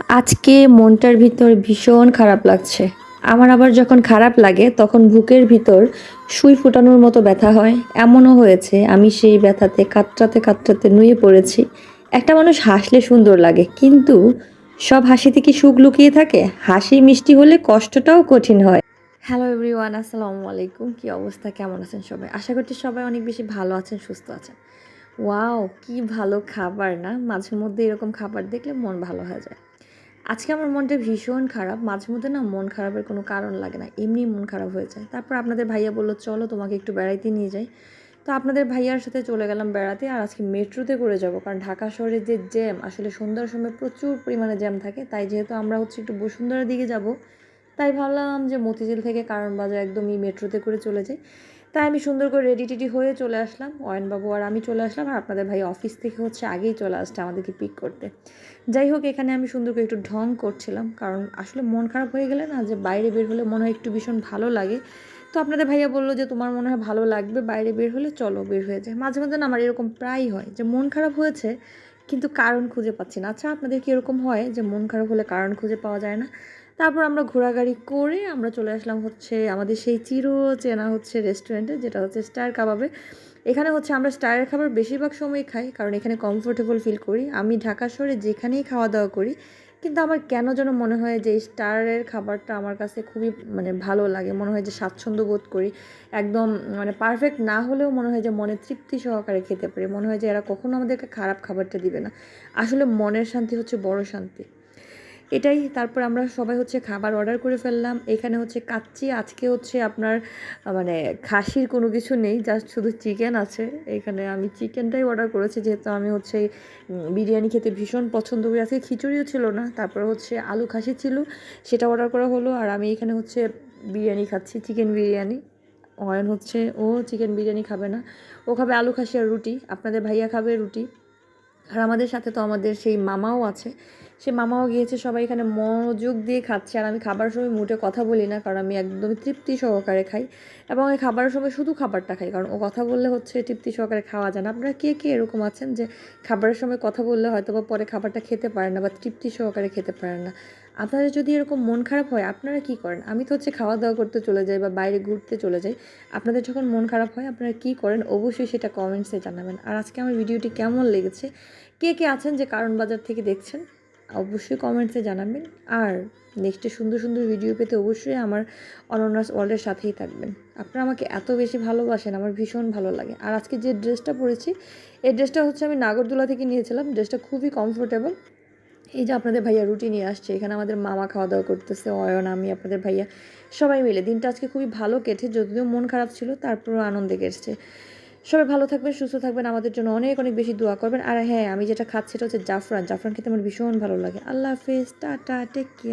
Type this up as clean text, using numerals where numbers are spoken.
আজকে মনটার ভিতর ভীষণ খারাপ লাগছে। আমার আবার যখন খারাপ লাগে তখন বুকের ভিতর সুই ফোটানোর মতো ব্যথা হয়। এমনও হয়েছে আমি সেই ব্যথাতে কাতরাতে কাতরাতে নুয়ে পড়েছি। একটা মানুষ হাসলে সুন্দর লাগে, কিন্তু সব হাসিতে কি সুখ লুকিয়ে থাকে? হাসি মিষ্টি হলে কষ্টটাও কঠিন হয়। হ্যালো এভরিওয়ান, আসসালামু আলাইকুম। কি অবস্থা, কেমন আছেন সবাই? আশা করছি সবাই অনেক বেশি ভালো আছেন, সুস্থ আছেন। ওয়াও, কি ভালো খাবার না! মাঝে মধ্যে এরকম খাবার দেখলে মন ভালো হয়ে যায়। আজকে আমার মনটা ভীষণ খারাপ। মাঝে মধ্যে না মন খারাপের কোনো কারণ লাগে না, এমনি মন খারাপ হয়ে যায়। তারপর আপনাদের ভাইয়া বলল চলো তোমাকে একটু বেড়াইতে নিয়ে যাই। তো আপনাদের ভাইয়ার সাথে চলে গেলাম বেড়াতে। আর আজকে মেট্রোতে করে যাব, কারণ ঢাকা শহরে যে জ্যাম, আসলে সন্ধ্যার সময় প্রচুর পরিমাণে জ্যাম থাকে। তাই যেহেতু আমরা হচ্ছে একটু বসুন্ধরার দিকে যাব, তাই ভাবলাম যে মতিঝিল থেকে কারণ বাজার একদমই মেট্রোতে করে চলে যাই। তাই আমি সুন্দর করে রেডি টেডি হয়ে চলে আসলাম। অয়নবাবু আর আমি চলে আসলাম, আর আপনাদের ভাই অফিস থেকে হচ্ছে আগেই চলে আসছে আমাদেরকে পিক করতে। যাই হোক, এখানে আমি সুন্দর করে একটু ঢং করছিলাম, কারণ আসলে মন খারাপ হয়ে গেলে না, যে বাইরে বের হলে মনে হয় একটু ভীষণ ভালো লাগে। তো আপনাদের ভাইয়া বললো যে তোমার মনে হয় ভালো লাগবে বাইরে বের হলে, চলো বের হয়ে যায়। মাঝে মাঝে না আমার এরকম প্রায়ই হয় যে মন খারাপ হয়েছে কিন্তু কারণ খুঁজে পাচ্ছি না। আচ্ছা, আপনাদের কি এরকম হয় যে মন খারাপ হলে কারণ খুঁজে পাওয়া যায় না? তারপর আমরা ঘোরাঘুরি করে আমরা চলে আসলাম হচ্ছে আমাদের সেই চেনা হচ্ছে রেস্টুরেন্টে, যেটা হচ্ছে স্টার কাবাবে। এখানে হচ্ছে আমরা স্টারের খাবার বেশিরভাগ সময়ই খাই, কারণ এখানে কমফোর্টেবল ফিল করি। আমি ঢাকা শহরে যেখানেই খাওয়া দাওয়া করি, কিন্তু আমার কেন যেন মনে হয় যে এই স্টারের খাবারটা আমার কাছে খুবই ভালো লাগে। মনে হয় যে স্বাচ্ছন্দ্য বোধ করি একদম। পারফেক্ট না হলেও মনে হয় যে মনে তৃপ্তি সহকারে খেতে পারি। মনে হয় যে এরা কখনো আমাদেরকে খারাপ খাবারটা দিবে না। আসলে মনের শান্তি হচ্ছে বড় শান্তি, এটাই। তারপর আমরা সবাই হচ্ছে খাবার অর্ডার করে ফেললাম। এখানে হচ্ছে কাচ্চি, আজকে হচ্ছে আপনার মানে খাসির কোনো কিছু নেই, জাস্ট শুধু চিকেন আছে। এখানে আমি চিকেনটাই অর্ডার করেছি, যেহেতু আমি হচ্ছে বিরিয়ানি খেতে ভীষণ পছন্দ করি। আজকে খিচুড়িও ছিল না, তারপর হচ্ছে আলু খাসি ছিল, সেটা অর্ডার করা হলো। আর আমি এখানে হচ্ছে বিরিয়ানি খাচ্ছি, চিকেন বিরিয়ানি। অয়ন হচ্ছে ও চিকেন বিরিয়ানি খাবে না, ও খাবে আলু খাসি আর রুটি। আপনাদের ভাইয়া খাবে রুটি। আর আমাদের সাথে তো আমাদের সেই মামাও আছে, সে মামাও গিয়েছে। সবাই এখানে মনোযোগ দিয়ে খাচ্ছে, আর আমি খাবার সময় মুটে কথা বলি না, কারণ আমি একদমই তৃপ্তি সহকারে খাই। এবং এই খাবারের সময় শুধু খাবারটা খাই, কারণ ও কথা বললে হচ্ছে তৃপ্তি সহকারে খাওয়া যায় না। আপনারা কে কে এরকম আছেন যে খাবারের সময় কথা বললে হয়তো বা পরে খাবারটা খেতে পারেন না বা তৃপ্তি সহকারে খেতে পারেন না? আপনাদের যদি এরকম মন খারাপ হয় আপনারা কী করেন? আমি তো হচ্ছে খাওয়া দাওয়া করতে চলে যাই বা বাইরে ঘুরতে চলে যাই। আপনাদের যখন মন খারাপ হয় আপনারা কী করেন অবশ্যই সেটা কমেন্টসে জানাবেন। আর আজকে আমার ভিডিওটি কেমন লেগেছে, কে কে আছেন যে কারণ বাজার থেকে দেখছেন, অবশ্যই কমেন্টসে জানাবেন। আর নেক্সটে সুন্দর সুন্দর ভিডিও পেতে অবশ্যই আমার অনন্যাস ওয়ার্ল্ডের সাথেই থাকবেন। আপনারা আমাকে এত বেশি ভালোবাসেন, আমার ভীষণ ভালো লাগে। আর আজকে যে ড্রেসটা পরেছি, এই ড্রেসটা হচ্ছে আমি নাগরদোলা থেকে নিয়েছিলাম। ড্রেসটা খুবই কমফোর্টেবল। এই যে আপনাদের ভাইয়া রুটি নিয়ে আসছে, এখানে আমাদের মামা খাওয়া দাওয়া করতেছে, অয়ন, আমি, আপনাদের ভাইয়া সবাই মিলে। দিনটা আজকে খুবই ভালো কেটেছে, যদিও মন খারাপ ছিল তারপরেও আনন্দে কেটেছে। সবাই ভালো থাকবেন, সুস্থ থাকবেন, আমাদের জন্য অনেক অনেক বেশি দোয়া করবেন। আর হ্যাঁ, আমি যেটা খাচ্ছি সেটা হচ্ছে জাফরান। জাফরান খেতে আমার ভীষণ ভালো লাগে। আল্লাহ হাফেজ, টাটা, টেক কেয়ার।